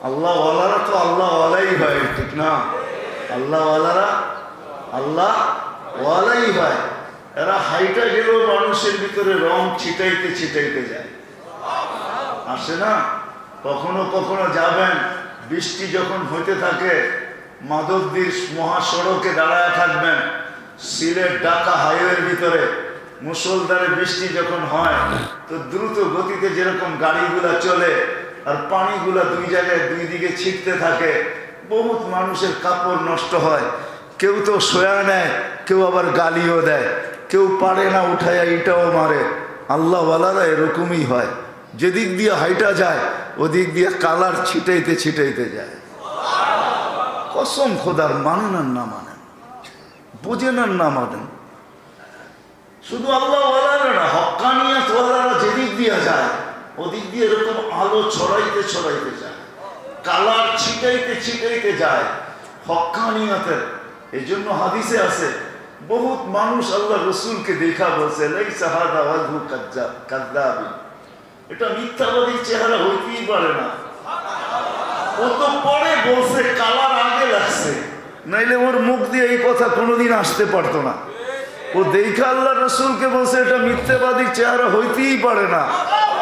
আল্লাহওয়ালারা তো আল্লাহওয়ালাই হয়, ঠিক না? আল্লাহওয়ালারা আল্লাহওয়ালাই হয়। এরা হাইটা গেলেও মানুষের ভিতরে রং ছিটাইতে ছিটাইতে যায়, আসে না? কখনো কখনো যাবেন, বৃষ্টি যখন হইতে থাকে, মাধবদীর মহাসড়কে দাঁড়ায় থাকবেন, সিলেট ঢাকা হাইওয়ের ভিতরে মুষলধারে বৃষ্টি যখন হয়, তো দ্রুত গতিতে যেরকম গাড়িগুলা চলে আর পানিগুলা দুই জায়গায় দুই দিকে ছিটতে থাকে, বহুত মানুষের কাপড় নষ্ট হয়। কেউ তো সয়া নেয়, কেউ আবার গালিও দেয়, কেউ পারে না উঠাইয়া ইটাও মারে। আল্লাহওয়ালারা এরকমই হয়, যেদিক দিয়ে হাইটা যায় ওদিক দিয়ে কালার ছিটাইতে ছিটাইতে যায়। কসম খোদার, মানেন আর না মানেন, বুঝেন আর না মানেন, শুধু আল্লাহওয়ালারা না, হক্কানিয়াতওয়ালারা যেদিক দিয়ে যায় ওদিক দিয়ে এরকম আলো ছড়াইতে ছড়াইতে যায়, কালার ছিটাইতে ছিটাইতে যায় হক্কানিয়াতের। এই জন্য হাদিসে আছে, বহুত মানুষ আল্লাহ রসুলকে দেখা বলছে, লাইসা হাযা ওয়াজহু কাযযাবিন, এটা মিথ্যাবাদীর চেহারা হইতেই পারে না। ও তো পরে বলছে কালার আগে লাগছে, নাইলে ওর মুখ দিয়ে এই কথা কোনোদিন আসতে পারতো না। ও দেখা আল্লাহ রসুলকে বলছে এটা মিথ্যাবাদীর চেহারা হইতেই পারে না,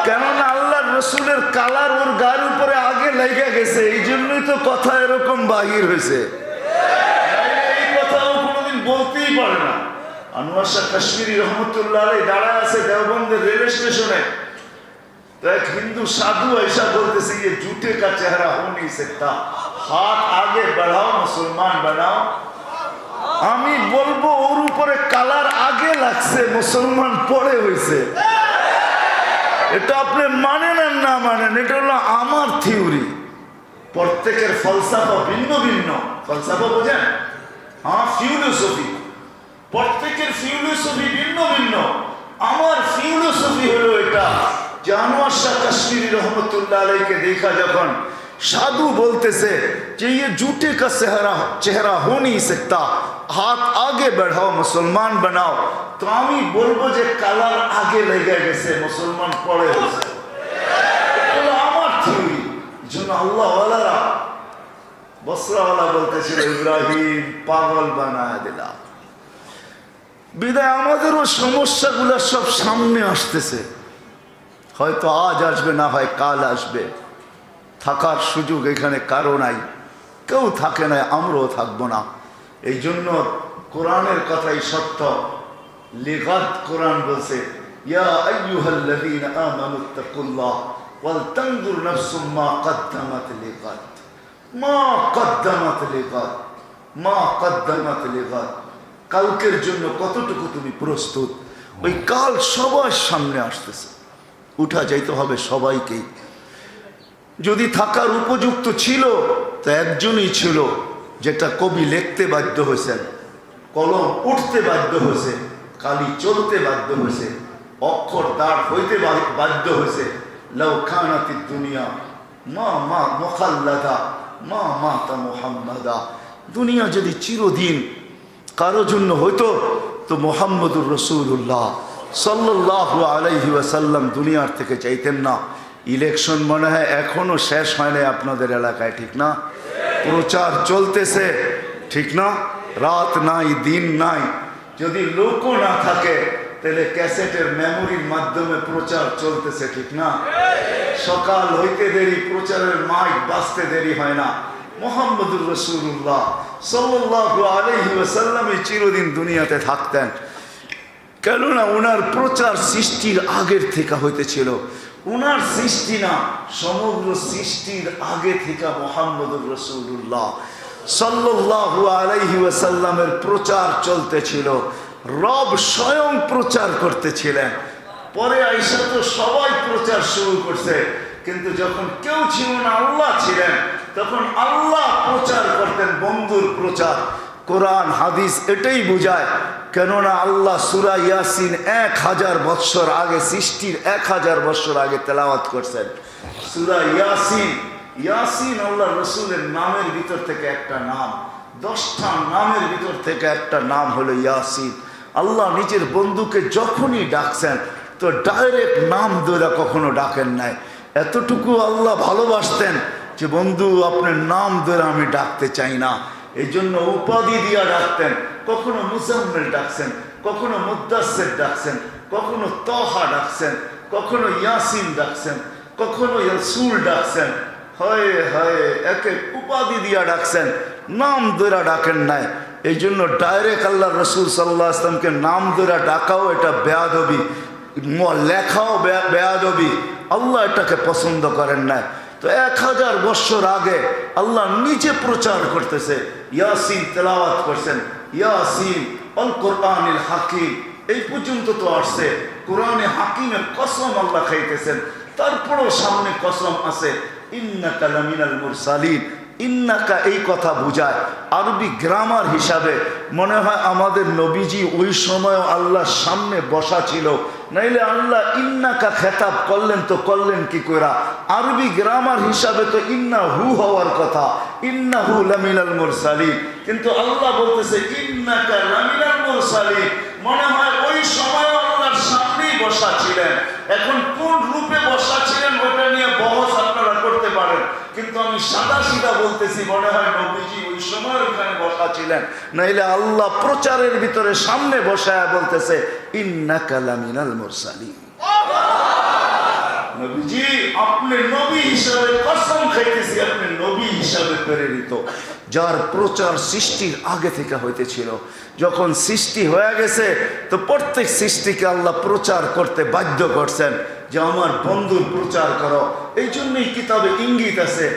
কেননা আল্লাহ রসুলের কালার ওর গায়ের উপরে আগে লেগে গেছে, এই জন্যই তো কথা এরকম বাহির হয়েছে। এই কথা ও কোনোদিন বলতেই পারে না। আনোয়ার শাহ কাশ্মীরি রহমতুল্লাহ আলাইহি দাঁড়ায় আছে দেওবন্দের রেল স্টেশনে, তো এক হিন্দু সাধু ऐसा বলতেছে, ये झूठे का चेहरा हो नहीं सकता, हाथ आगे बढ़ाओ मुसलमान बनाओ। আমি বলবো ওর উপরে কালার আগে লাগছে, মুসলমান পরে হয়েছে। এটা আপনি মানেন আর না মানেন, এটা হলো আমার থিওরি। প্রত্যেকের ফলসাফা ভিন্ন ভিন্ন। ফলসাফা বোঝেন? হ্যাঁ, ফিলোসফি। প্রত্যেকের ফিলোসফি ভিন্ন ভিন্ন। আমার ফিলোসফি হলো এটা, আনোয়ার শাহ কাশ্মীরি রহমতুল্লাহ আলাইকে দেখা যখন সাধু বলতেছে যে ये झूठे का चेहरा हो नहीं सकता, हाथ आगे बढ़ाओ मुसलमान बनाओ, তো আমি বলবো যে কালার আগে লেগে গেছে, মুসলমান পরে গেছে। এটা আমার থিওরি। জন্য আল্লাহওয়ালারা, বসরাওয়ালা বলতেছিল, ইব্রাহিম পাগল বানায় দিলা। বিদায় আমাদেরও সমস্যাগুলো সব সামনে আসতেছে, হয়তো আজ আসবে, না হয় কাল আসবে। থাকার সুযোগ এখানে কারো নাই, কেউ থাকে না, আমরাও থাকবো না। এই জন্য কোরআনের কথাই সত্য। লিগাত কোরআন বলছে, ইয়া আইয়ুহাল্লাযীনা আমানুত্তাকুল্লাহ ওয়াল তানজুর নাফসুম মা কদ্দামাত লিগাত, মা কদ্দামাত লিগাত, মা কদ্দামাত লিগাত। কালকের জন্য কতটুকু তুমি প্রস্তুত? ওই কাল সবার সামনে আসতেছে, উঠা যাইতে হবে সবাইকেই। যদি থাকার উপযুক্ত ছিল তো একজনই ছিল, যেটা কবি লিখতে বাধ্য হয়েছেন, কলম উঠতে বাধ্য হয়েছে, কালি চলতে বাধ্য হয়েছে, অক্ষর দাঁড় হইতে বাধ্য হয়েছে। লাউ খানাতিদ দুনিয়া মা মা মুখাল্লাদা মা মাতা মুহাম্মাদা। দুনিয়া যদি চিরদিন কারো জন্য হইতো তো মুহাম্মদুর রাসূলুল্লাহ সাল্লাল্লাহু আলাইহি ওয়াসাল্লাম দুনিয়ার থেকে চাইতেন না। ইলেকশন মনে হয় এখনো শেষ হয় নাই আপনাদের এলাকায়, ঠিক না? প্রচার চলতেছে, ঠিক না? রাত নাই দিন নাই। যদি লোকও না থাকে তাহলে ক্যাসেটের মেমোরির মাধ্যমে প্রচার চলতেছে, ঠিক না? সকাল হইতে দেরি, প্রচারের মাইক বাজতে দেরি হয় না। মুহাম্মদুর রাসূলুল্লাহ সাল্লাল্লাহু আলাইহি ওয়াসাল্লাম চিরদিন দুনিয়াতে থাকতেন, কেননা ওনার প্রচার সৃষ্টির আগের থেকে হইতেছিল। ওনার সৃষ্টি না, সমগ্র সৃষ্টির আগে থেকে মুহাম্মদুর রাসূলুল্লাহ সাল্লাল্লাহু আলাইহি ওয়াসাল্লামের প্রচার চলতেছিল। রব স্বয়ং প্রচার করতেছিলেন। পরে আইসা তো সবাই প্রচার শুরু করছে, কিন্তু যখন কেউ ছিল না, আল্লাহ ছিলেন, তখন আল্লাহ প্রচার করতেন, বন্ধুর প্রচার। কোরআন হাদিস এটাই বুঝায়, কেননা আল্লাহ সূরা ইয়াসিন 1000 বৎসর আগে, সৃষ্টির 1000 বৎসর আগে তেলাওয়াত করছেন সূরা ইয়াসিন। ইয়াসিন আল্লাহ রসুলের নামের ভিতর থেকে একটা নাম, 10টা নামের ভিতর থেকে একটা নাম হলো ইয়াসিন। আল্লাহ নিজের বন্ধুকে যখনই ডাকছেন তো ডাইরেক্ট নাম ধরে কখনো ডাকেন নাই। এতটুকু আল্লাহ ভালোবাসতেন যে যে বন্ধু আপনার নাম ধরে আমি ডাকতে চাই না, এই জন্য উপাধি দিয়া ডাকতেন। কখনো মুজাম্মিল ডাকছেন, কখনো মুদ্দাসসির ডাকছেন, কখনো তহা ডাকছেন, কখনো ইয়াসিন ডাকছেন, কখনো রাসূল ডাকছেন। হয় হয় এক এক উপাধি দিয়া ডাকছেন, নাম ধরে ডাকেন নাই। এই জন্য ডাইরেক্ট আল্লাহ রসুল সাল্লাল্লাহু আলাইহি ওয়াসাল্লামকে নাম ধরে ডাকাও এটা বেয়াদবি, লেখাও বেয়াদবি। আল্লাহ এটাকে পছন্দ করেন না। তো 1000 বছর আগে আল্লাহ নিজে প্রচার করতেছে, ইয়াসিন তেলাওয়াত করছেন, ইয়াসিন আল কোরআনিল হাকিম, এই পর্যন্ত তো আসছে। কোরআনে হাকিমের কসম আল্লাহ খাইতেছেন, তারপরেও সামনে কসম আছে ইন্নাকা লামিনাল মুরসালিন। ইন্নাকা এই কথা বুঝায় আরবি গ্রামার হিসাবে মনে হয় আমাদের নবীজি ওই সময় আল্লাহর সামনে বসা ছিল, নাইলে আল্লাহ ইন্নাকা খেতাব করলেন তো করলেন কি কইরা? আরবি গ্রামার হিসাবে তো ইন্নাহু হওয়ার কথা, ইন্নাহু লামিনাল মুরসালিন, কিন্তু আল্লাহ বলতেছে ইন্নাকা লামিনাল মুরসালিন। মনে হয় ওই সময় আল্লাহর সামনেই বসা ছিলেন। এখন কোন রূপে বসা ছিলেন ওটা নিয়ে বহস আপনারা করতে পারেন, কিন্তু আমি সাদা সিধা বলতেছি মনে হয় নবীজি ওই সময় ওখানে বসা ছিলেন, নাইলে আল্লাহ প্রচারের ভিতরে সামনে বসায় বলতেছে ইন্নাকা লামিনাল মুরসালিন। নবীজি আপনি নবী হিসাবে কসম খাইতেছি, আপনি নবী হিসাবে প্রেরিত, যার প্রচার সৃষ্টির আগে থেকে হইতেছিল। যখন সৃষ্টি হয়ে গেছে তো প্রত্যেক সৃষ্টিকে আল্লাহ প্রচার করতে বাধ্য করছেন যে আমার বন্ধুর প্রচার করো। এই জন্যই কিতাবে ইঙ্গিত আছে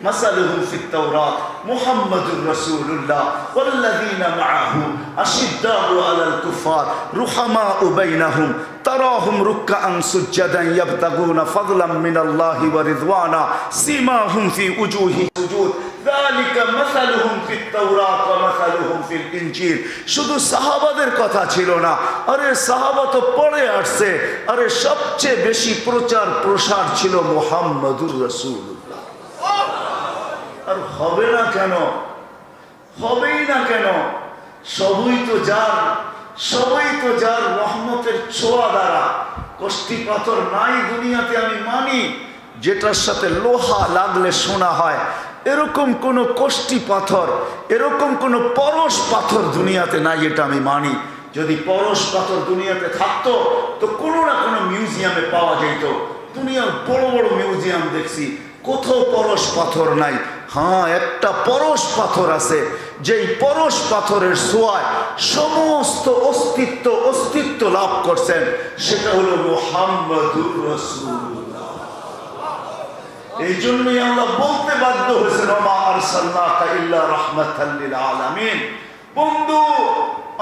মাসালুহুম ফিত তাওরাত মুহাম্মাদুর রাসূলুল্লাহ ওয়াল্লাযীনা মাআহু আশিদ্দাউ আলাল কুফার রুহামাউ বাইনাহুম তারাহুম রুকআন সুজদান ইয়াবতাগুনা ফাদলাম মিনাল্লাহি ওয়া রিদওয়ানা সীমাহুম ফি উজুহি সুজুদ যালিকা মাসালুহুম ফিত তাওরাত ওয়া মাসালুহুম ফিল ইনজিল। শুধু সাহাবাদের কথা ছিল না, আরে সাহাবা তো পরে আসছে। আরে সবচেয়ে বেশি প্রচার প্রসার ছিল মুহাম্মাদুর রাসূলুল্লাহ। আর হবে না কেন? হবেই না কেন? সবই তো যার রহমতের ছোঁয়া দ্বারা। কষ্টি পাথর নাই দুনিয়াতে আমি মানি, যেটার সাথে লোহা লাগলে সোনা হয়, এরকম কোন কষ্টি পাথর, এরকম কোন পরশ পাথর দুনিয়াতে নাই, এটা আমি মানি। যদি পরশ পাথর দুনিয়াতে থাকতো তো কোনো না কোনো মিউজিয়ামে পাওয়া যেত। দুনিয়ার বড় বড় মিউজিয়াম দেখছি, কোথাও পরশ পাথর নাই। হ্যাঁ, একটা পরশ পাথর আছে, যেই পরশ পাথরের ছোঁয়ায় সমস্ত অস্তিত্ব লাভ করছেন, সেটা হলো মুহাম্মাদুর রাসূলুল্লাহ। এই জন্যই আল্লাহ বলতে বাধ্য হয়েছেন ওমা আরসালনাকা ইল্লা রাহমাতাল লিল আলামিন। বন্ধু,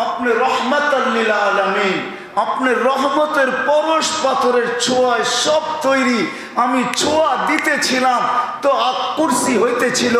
আপনি রাহমাতাল লিল আলামিন, আপনি রহমতের পরশ পাথরের ছোঁয়ায় সব তৈরি। আমি ছোঁয়া দিতেছিলাম তো কুরসি হইতেছিল,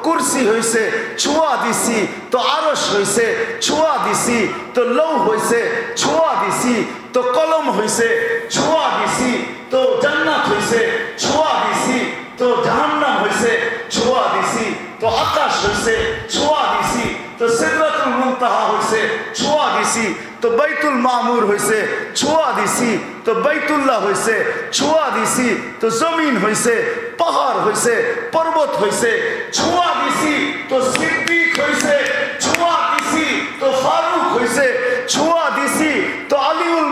কুরসি হইছে, ছোঁয়া দিছি তো আরশ হইছে, ছোঁয়া দিছি তো লৌ হইছে, ছোঁয়া দিছি তো কলম হইছে, ছোঁয়া দিছি তো জান্নাত হইছে, ছোঁয়া দিছি তো জাহান্নাম হইছে, ছোঁয়া দিছি তো আকাশ হইছে, ছোঁয়া দিছি তো সিদরাতুল মুনতাহা হইছে, ছোঁয়া দিছি তো বাইতুল মামুর হইছে, ছোঁয়া দিছি তো বাইতুল্লাহ হইছে, ছোঁয়া দিছি তো জমিন হইছে, পাহাড় হইছে, পর্বত হইছে, ছোঁয়া দিছি তো সিদ্দিক হইছে, ছোঁয়া দিছি তো ফারুক হইছে, ছোঁয়া দিছি তো আলিউল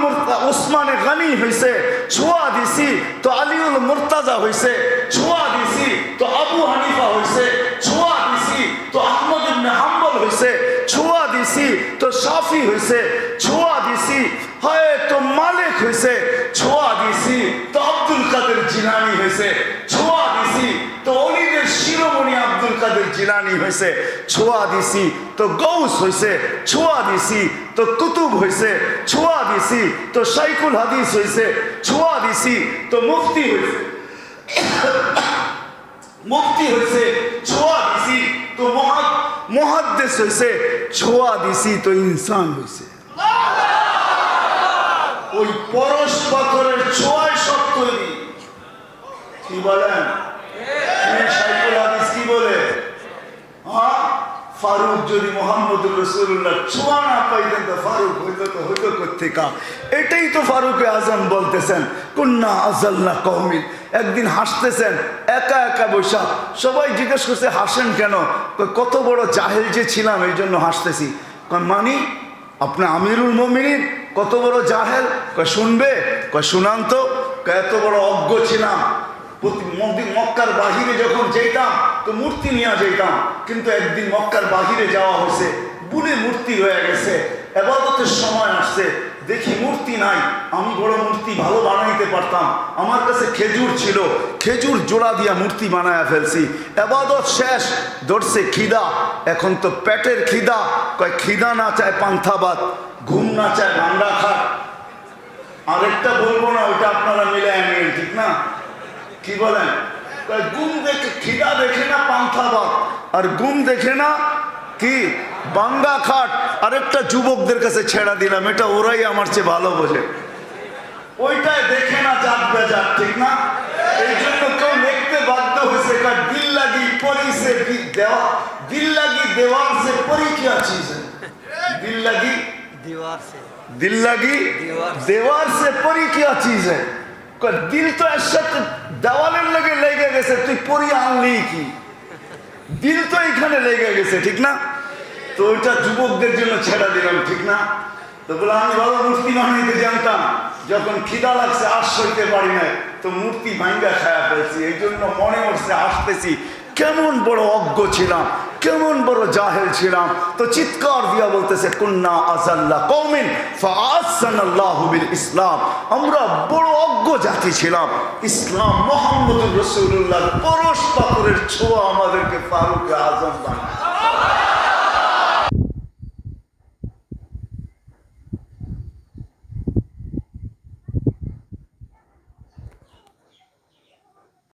উসমানে গনি হইছে, ছোঁয়া দিছি তো আলিউল মুর্তাজা হইছে, ছোঁয়া দিছি তো আবু হানিফা হইছে, ছোঁয়া দিছি তো আহমদ ইবনে হাম্বল হইছে, ছোঁয়া দিছি তো শাফি হইছে, ছোঁয়া দিছি হয় তো মালিক হইছে, ছোঁয়া দিছি তো আব্দুল কাদের জিলানী হইছে, ছোঁয়া দিছি তো ওলিদের শিরোমণি আব্দুল কাদের জিলানী হইছে, ছোঁয়া দিছি তো গৌস হইছে, ছোঁয়া দিছি তো কুতুব হইছে, ছোঁয়া দিছি তো শাইখুল হাদিস হইছে, ছোঁয়া দিছি তো মুফতি হইছে, মুফতি হইছে, ছোঁয়া দিছি তো মুহাদ্দিস হইছে, ছোঁয়া দিছি তো ইনসান হইছে। ওই পরশ পাথরের ছোঁয়ায় সব তৈরি। কি বলেন? শাইখুল হাদিস কি বলে? হ্যাঁ, ফারুক যদি মোহাম্মদুর রাসূলুল্লাহ ছোঁয়া না পাইতেন তো ফারুক হইতো কোত্থেকা। এটাই তো ফারুকে আজম বলতেছেন, কুন্না আযাল্লা কওমিন। একদিন হাসতেছেন একা একা বৈশা, সবাই জিজ্ঞেস করছে হাসেন কেন? কয় কত বড় জাহেল যে ছিলাম এই জন্য হাসতেছি। কয় মানি আপনি আমিরুল মুমিনিন কত বড় জাহেল? কয় শুনবে? কয় শুনান তো। কয় এত বড় অজ্ঞ ছিলাম, মক্কার বাহিরে যখন যেতাম তো মূর্তি নিয়ে যেতাম, কিন্তু একদিন মক্কার বাহিরে যাওয়া হয়েছে, বুনে মূর্তি হয়ে গেছে, ইবাদতের সময় আসছে, দেখি মূর্তি নাই। আমি বড় মূর্তি ভালো বানাইতে পারতাম, আমার কাছে খেজুর ছিল, খেজুর জোড়া দিয়া মূর্তি বানায়া ফেলছি। ইবাদত শেষ, ধরছে খিদা, এখন তো পেটের খিদা। কয় খিদা না চায় পান্থা-ভাত, ঘুম না চায় ভাঙ্গা খাট। আরেকটা বলবো না, ওইটা আপনারা মিলে আনেন, ঠিক না? কি বলেন? ঘুম দেখে খিদা দেখে না পান্থা-ভাত, আর ঘুম দেখে না কি বাঙ্গা খাট। আরেকটা যুবকদের কাছে ছেড়া দিলাম, এটা ওরাই আমার চেয়ে ভালো বোঝে। ওইটাই দেখে না জাত বেজাত, ঠিক না? এই জন্য কেউ লিখতে বাধ্য হয়েছে, দিল লাগি পরি সে দেওয়া, দিল লাগি দেওয়ার সে পরি কি চিজ, দিল লাগি दिल लगी देवार से परी क्या चीज है? दिल तो ऐसा দেওয়ালের লগে লেগে গেছে, তুই পরি আনলি কি? দিল তো এখানে লেগে গেছে, ঠিক না? তো ওইটা যুবকদের জন্য ছেড়া দিলাম, ঠিক না? তো বলে আমি ভালো মূর্তি বানাইতে জানতাম, যখন খিদা লাগছে আর সইতে পারি না, তো মূর্তি ভাঙ্গা খায়া ফেলছি। এই জন্য মনে হচ্ছে আসতেছি কেমন বড় অজ্ঞ ছিলাম, কেমন বড় জাহেল ছিলাম। তো চিৎকার দিয়া বলতেছে কুন্না আযাল্লা কওমিন ফাআসানাল্লাহু বিল ইসলাম। আমরা বড় অজ্ঞ জাতি ছিলাম, ইসলাম মুহাম্মদুর রাসূলুল্লাহর পরশ পাথরের ছোঁয়া আমাদেরকে ফারুক আযম বানায়।